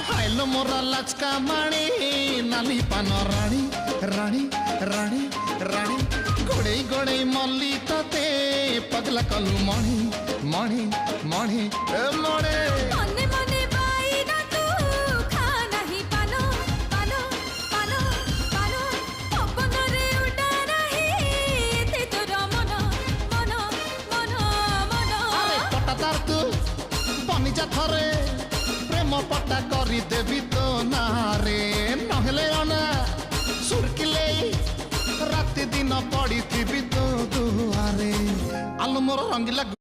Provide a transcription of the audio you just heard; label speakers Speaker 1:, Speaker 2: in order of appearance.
Speaker 1: high-low मोरा लचका माणी नाली पान राणी राणी राणी राणी गोड़े गोड़े मल्ली तते पगला कलु मणि मणि मणि मणे
Speaker 2: मने मने बाईना तू खा नहीं पानो पानो पानो पानो पवन रे उड़ा नहीं ते तोर मन मन मन मन
Speaker 1: अरे पटा तार तू बनी जा थरे प्रेम पटा करी देवी तो नारे नहले अना सुरकिले राति दिन पड़ी थी तो दुआरे आलू मोर रंगीला